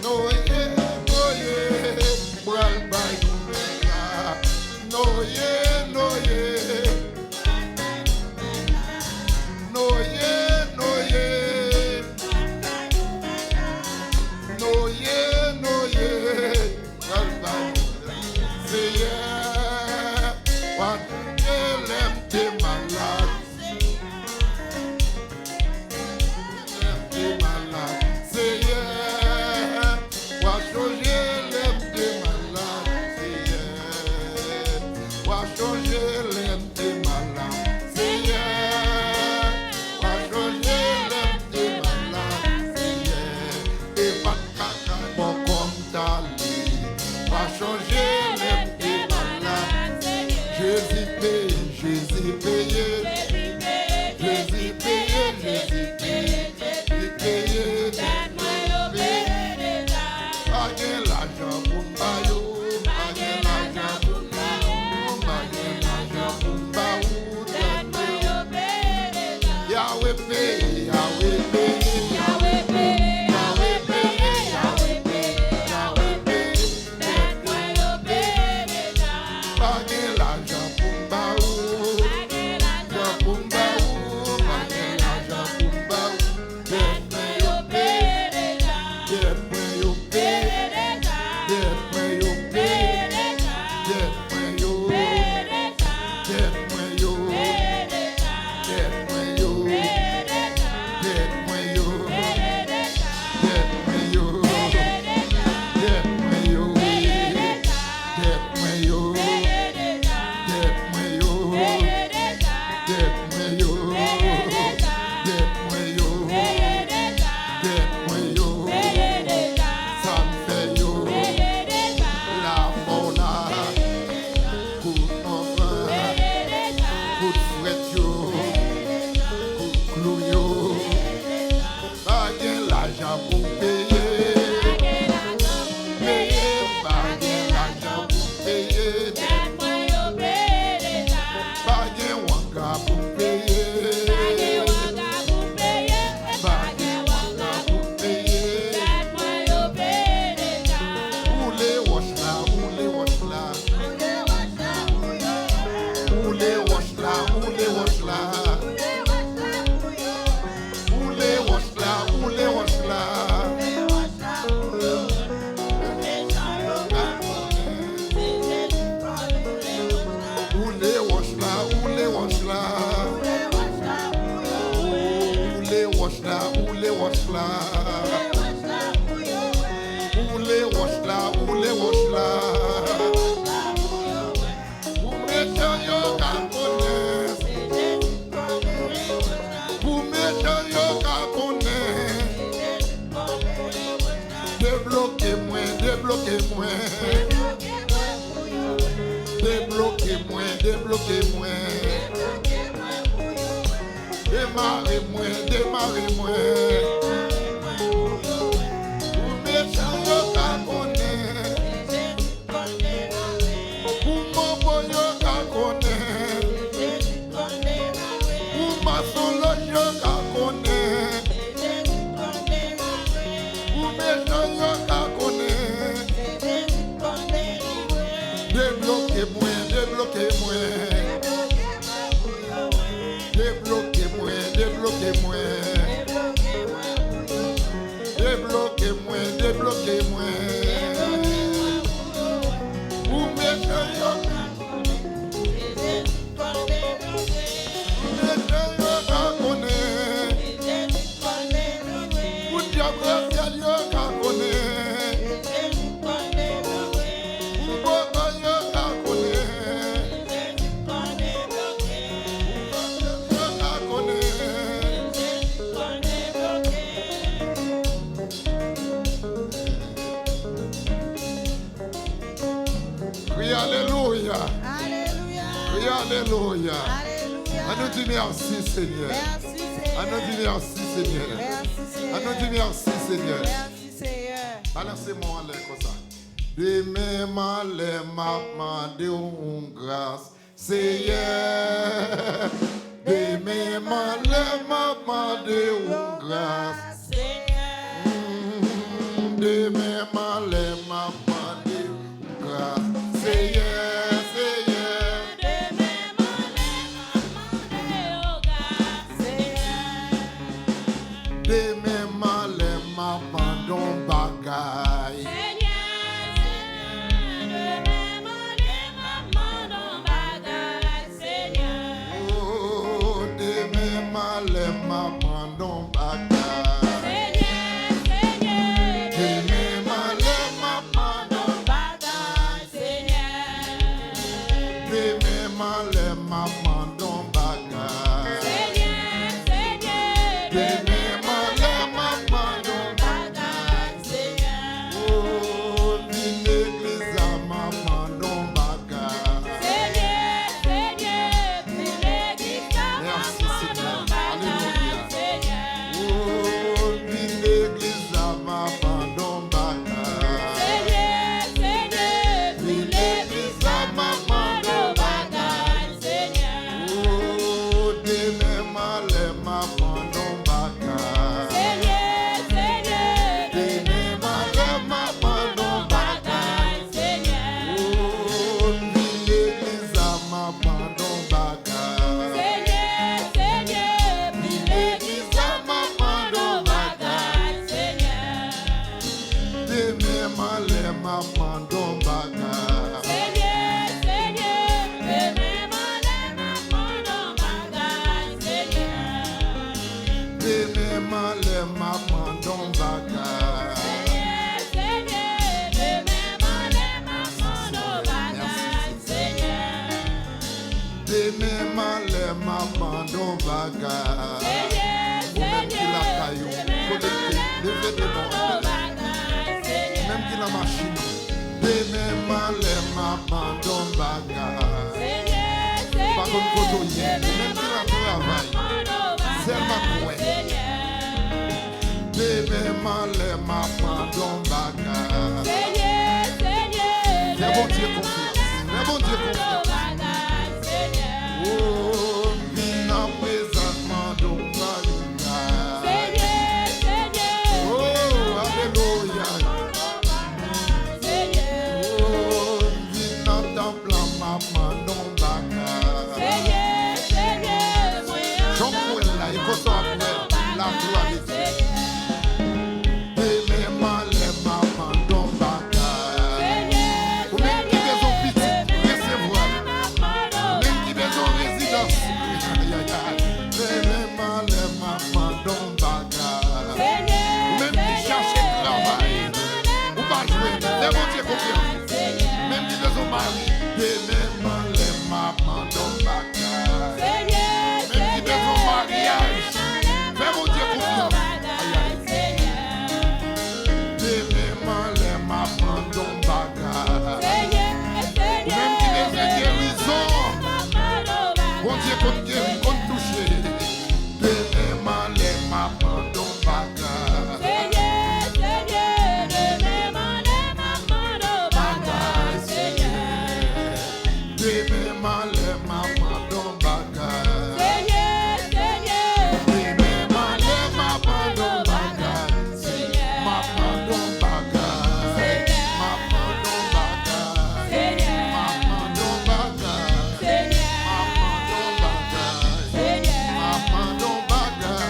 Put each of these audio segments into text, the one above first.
No yeah, Mpral by Nouvel. No yeah, no yeah. No yeah, no yeah. No yeah, no yeah. Mpral by Nouvel. Say yeah. What empty my life. Empty my life. Say yeah. What changer l'empty my life. Say yeah. What changer l'empty my life. Say yeah. What changer l'empty my life. Say yeah. Et pas de caca bon comme Tali. What changer l'empty my life. Jésus payé, Jésus payé. Jésus payé, Jésus payé. Jésus payé. Pas de l'argent pour m'bayo. Pas de l'argent pour m'bayo. Pas de l'argent pour m'bayo. Yahweh payé, Yahweh payé. Yahweh payé, Yahweh payé. Yahweh payé. Pas de l'argent pour m'bayo. L'argent pour m'bayo. Pas de l'argent pour m'bayo. Des points yo payé. Des points yo payé. Des points yo payé. Des points yo payé. Des points yo payé. Des points yo payé. Des points yo payé. Des points yo payé. Des points yo payé. Des points yo payé. Des points yo payé. Des points yo payé. Des points yo payé. Ça me fait yo. La fauna. Coup de enfant. Coup de fouette yo. Coup de clou yo. Pas de l'argent pour payer. Payer. Pas de l'argent pour payer. Pas de wanga pour payer. Pas de wanga pour payer. Woule, Wòch là, Woule, Wòch là. Woule, Wòch là, Woule, Wòch là. Woule, Wòch là, Woule, Wòch là. Woule, Wòch là, Woule, Wòch là. Woule, Wòch là, Woule, Wòch là. Woule, Wòch là, Woule, Wòch là. Vous mettez yo qu'à connaître. Vous mettez yo qu'à connaître. Débloquez-moi, débloquez-moi. Débloquez-moi, débloquez-moi. Démarrez-moi, démarrez-moi. Vous mettez yo qu'à connaître. Vous m'envoyez yo qu'à connaître. Vous m'assolez yo qu'à connaître. Vous mettez yo qu'à connaître. Débloquez-moi, débloquez-moi. Débloquez-moi, débloquez-moi. Débloquez-moi, débloquez-moi. Vous mettez yo qu'à connaître. Vous diable yo qu'à connaître. Vous boka yo qu'à connaître. Yo qu'à connaître. Crie alléluia. Crie alléluia. À nous dire merci Seigneur. À nous dire merci Seigneur. À nous dire merci Seigneur. Balancez-moi en l'air comme ça. Demain, m'a demandé grâce. Seigneur. Demain, m'a demandé grâce. Demain malais m'a demandé grâce. Seigneur, Seigneur. Demain malais m'a demandé grâce, Seigneur. Demain malais m'a pardon bagaille. Oh, demain malais m'a pardon bagaille. Demain malais m'a pardon demain malais m'a pardon bagaille. Demain malais m'a pardon oh, l'église a m'a pardon bagaille. Merci Seigneur. Alléluia. Oh, l'église a m'a pardon bagaille. L'église a m'a pardon oh, demain malais m'a pardon bagaille. Demain malais m'a pardon oh, l'église a m'a pardon bagaille. L'église a m'a pardon demain malais m'a pardon bagaille. Demain malais m'a pardon bagaille. Demain malais m'a pardon bagaille. Ou même qui la caillou, connecté, levez de nom. Même qui la machine. Demain malais m'a pardon bagaille. Pas comme cotoyer, même qui la travail. C'est ma couette. Demain malais m'a pardon bagaille. Fais bon Dieu confiance. Fais bon Dieu confiance. Oh, vina présentement donc oh, alléluia. Oh, vina temple ma mandon bagaille. Jean-Paul là, il faut s'appeler la gloire de Dieu. Demain malais m'a mandon bagaille. Ou même qui besoin petit, recevoir. Même qui besoin résidence. Demain malais m'a mandon bagaille. Ou même qui cherche travail. Ou pas jouer, c'est bon Dieu confiance. Même qui besoin mari. Demain malais m'a mandon bagaille. Même qui besoin mariage. Fais mon Dieu confiance. Demain malais m'a mandon bagaille. Ou même qui besoin guérison. Bon Dieu qu'on guérit, qu'on touche. Demain malais m'a mandon bagaille. Demain malais m'a mandon bagaille. Demain malais m'a mandon bagaille. M'a mandon bagaille. M'a mandon bagaille. M'a mandon bagaille. M'a mandon bagaille. M'a mandon bagaille.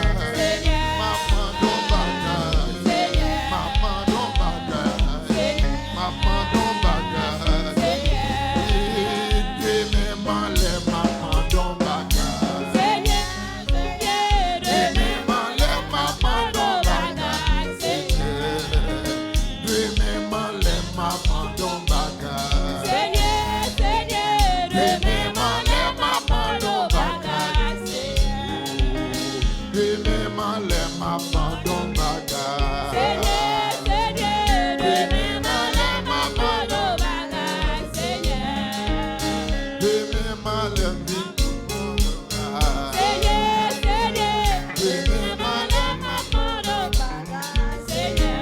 M'a mandon bagaille. M'a mandon bagaille. M'a mandon bagaille. Demain malais m'a mandon bagaille. Demain malais m'a mandon bagaille. Demain malais m'a mandon bagaille. Demain malais m'a mandon bagaille. Demain malais m'a mandon bagaille. Demain malais m'a mandon demain malais vit tout le monde. Demain malais m'a mandon bagaille.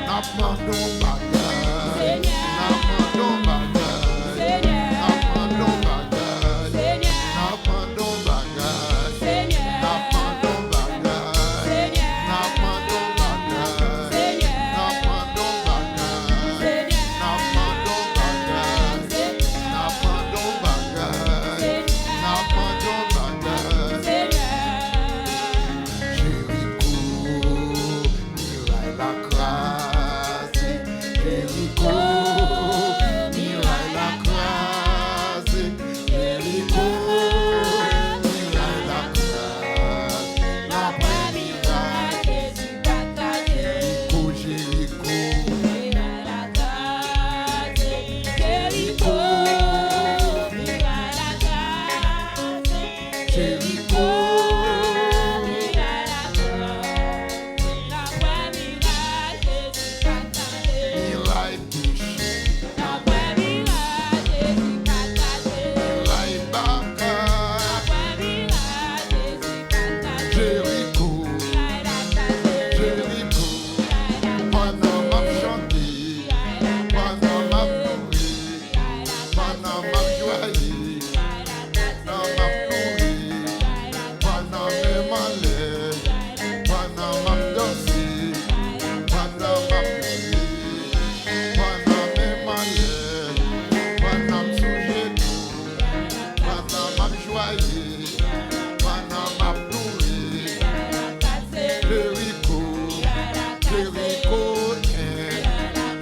N'a mandon bagaille. N'a mandon bagaille. N'a mandon bagaille. N'a mandon bagaille. N'a mandon bagaille. N'a mandon bagaille.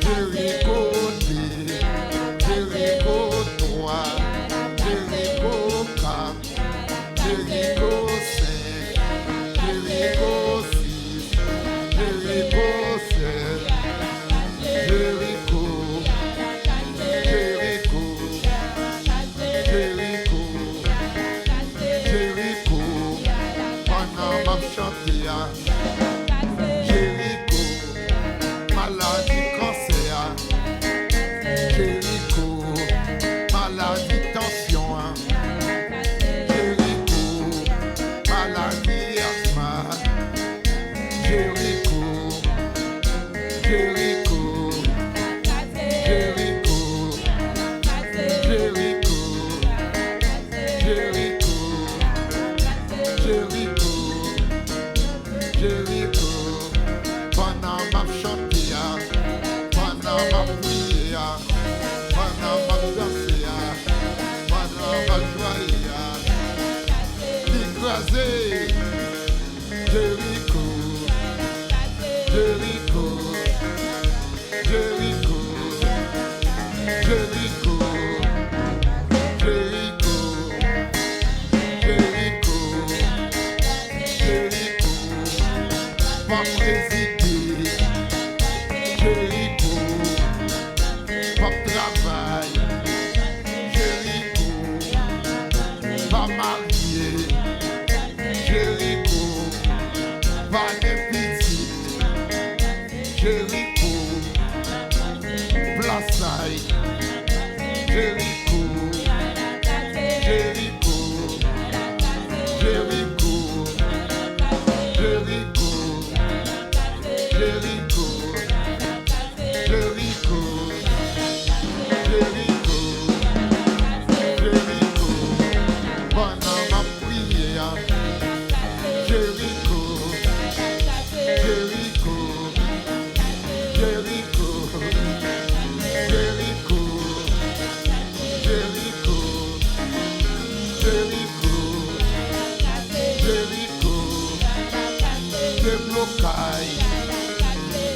Jéricho 2, Jéricho 3, Jéricho 4, Jéricho 5, Jéricho 6, Jéricho 7, Jéricho, Jéricho, Jéricho, Jéricho, pendant ma chantier, Jéricho, maladie cancer, Jéricho, maladie tension, Jéricho, maladie asthme, Jéricho, Jéricho, Jéricho, Jéricho, Jéricho, Jéricho, Jéricho, pendant ma chantier, pendant ma prière, pendant ma danser, pendant ma joie, Kraze, Jéricho, Jéricho, Jéricho, Jéricho, Jéricho, Jéricho, Jéricho, pas présider, Jéricho, pas travail, Jéricho, pas marié, Jéricho, pas de petite, Jéricho, Plaçaille, Jéricho, Jéricho, Jéricho, Jéricho, Jéricho, Jéricho, Jéricho, Jéricho, pendant ma prière, Jéricho, Jéricho, Jéricho, Jéricho, Jéricho, Jéricho, Jéricho, déblocage,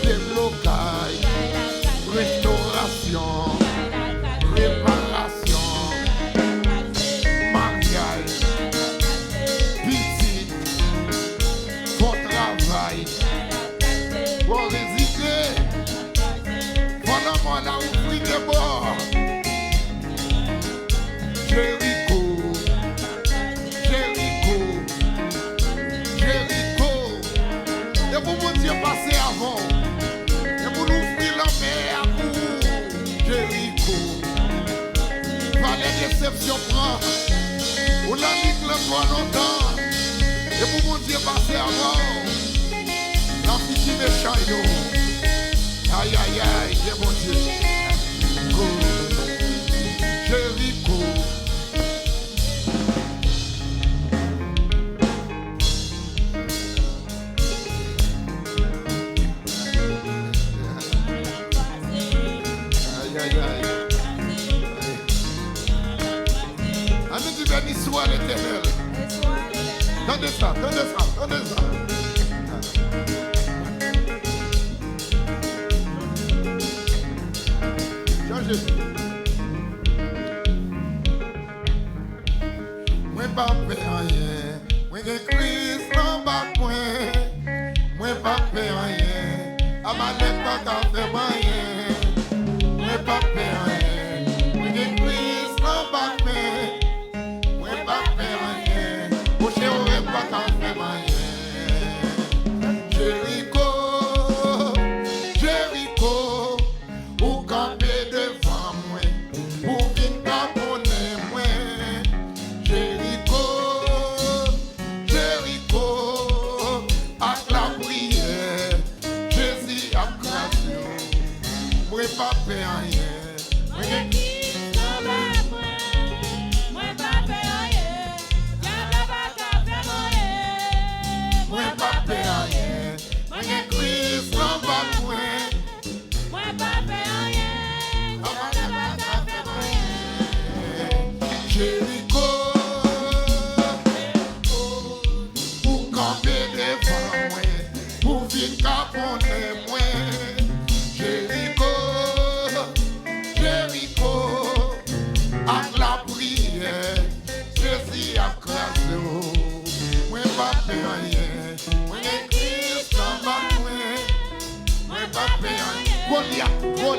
déblocage, restauration, réparation, mariage, visite, bon travail, bon résider, pendant moi là où prie de bord, Jéricho, Jéricho, Jéricho, et pour mon Dieu passer avant, et pour nous ouvrir la mer pour Jéricho, par les déceptions prend, on a mis le bois longtemps, et pour mon Dieu passer avant, l'amphithéâtre méchant, aïe aïe aïe, c'est mon Dieu, Jéricho. Aïe aïe aïe. Amen du béni soit l'Éternel. Tendez ça, tendez ça, tendez ça. Changez. Moi pas faire rien. Moi que Christ en bas moi. Moi pas faire rien. Amalek pas qu'à faire rien. Moi pas faire rien. Moi que Christ en bas moi. Moi pas faire rien. Mon cher aurait pas qu'à faire rien. Jéricho, Jéricho, ou camper devant moi, pour venir caponner moi. Jéricho, Jéricho, avec la prière, Jésus a Kraze. Moi pas faire rien. Moi pas faire rien. Moi pas faire rien. Moi que Christ en bas moi. Moi pas faire rien. Jéricho, pour camper devant moi, pour venir caponner moi. Jéricho,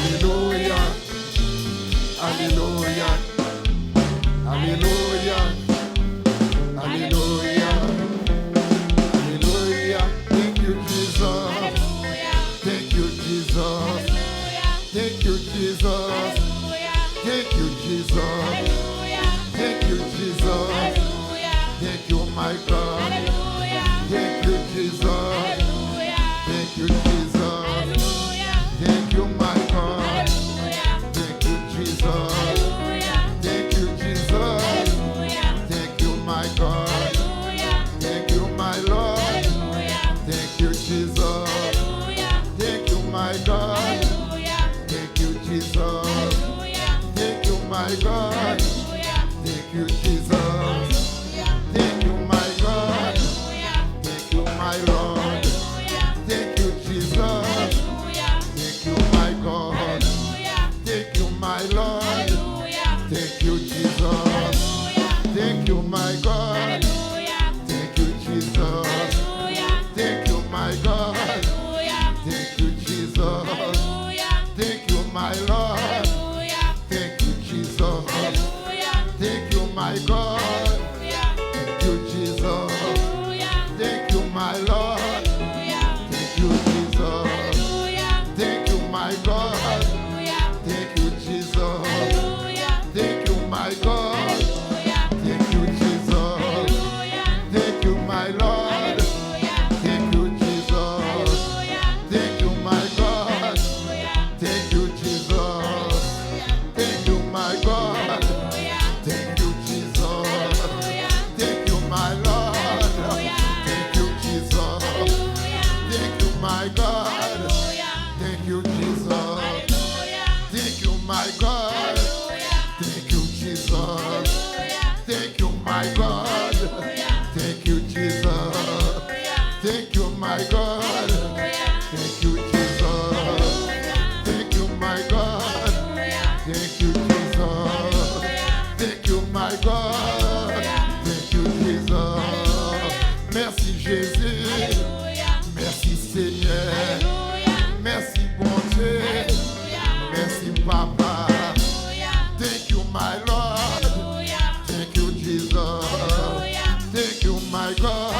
Hallelujah. Hallelujah. Hallelujah. Hallelujah. Hallelujah. Thank you, Jesus. Thank you, Jesus. Thank you, Jesus. Thank you, Jesus. Thank you, Jesus. Thank you, my God. Thank you, Jesus. Thank you, Jesus. Thank you, my God. Thank you, Jesus. Thank you, Jesus. Thank you, my God. Thank you, my Lord. Thank you, Jesus. Thank you, my God. Thank you, Jesus. Thank you, my God. Thank you, Jesus. Thank you, my God. Thank you, my Lord. Thank you, Jesus. Thank you, my God. Thank you, my Lord. Thank you, Jesus. Thank you, my God. Thank you, Jesus. Thank you, my God. Thank you, Jesus. Thank you, my Lord. Thank you, Jesus. Thank you, my God. Thank you, Jesus. Thank you, my Lord. Thank you, Jesus. Thank you, my God. Thank you, Jesus. Thank you, my God. Thank you, Jesus. Thank you, my Lord. Thank you, Jesus. Thank you, my God. Thank you, Jesus. Thank you, my God. Thank you, Jesus. Thank you, my Lord. Thank you, Jesus. Thank you, my God. Thank you, Jesus. Thank you, my God. Thank you, Jesus. Thank you, my God. Thank you, Jesus. Thank you, my God. Thank you, Jesus. Thank you, my God. Thank you, Jesus. Thank you, my God. Thank you, Jesus. Merci, Jésus. Merci, Seigneur. Merci, bon Dieu. Merci, Papa. Thank you, my Lord. Thank you, Jesus. Thank you, my God.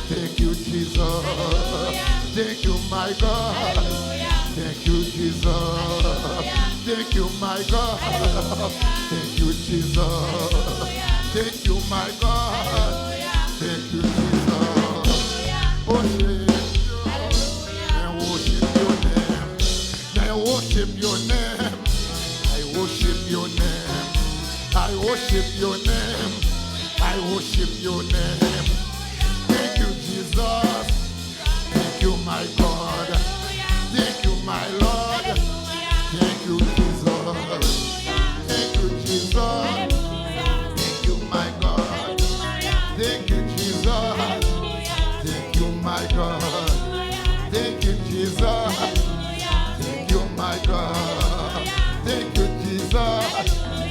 Thank you, Jesus. Thank you, my God. Thank you, Jesus. Thank you, my God. Thank you, Jesus. Thank you, my God. Thank you, Jesus. Worship your name. I worship your name. I worship your name. I worship your name. Thank you, Jesus. Thank you, my God. Thank you, my Lord. Thank you, Jesus. Thank you, Jesus. Thank you, my God. Thank you, Jesus. Thank you, my God. Thank you, Jesus. Thank you, my God. Thank you, Jesus.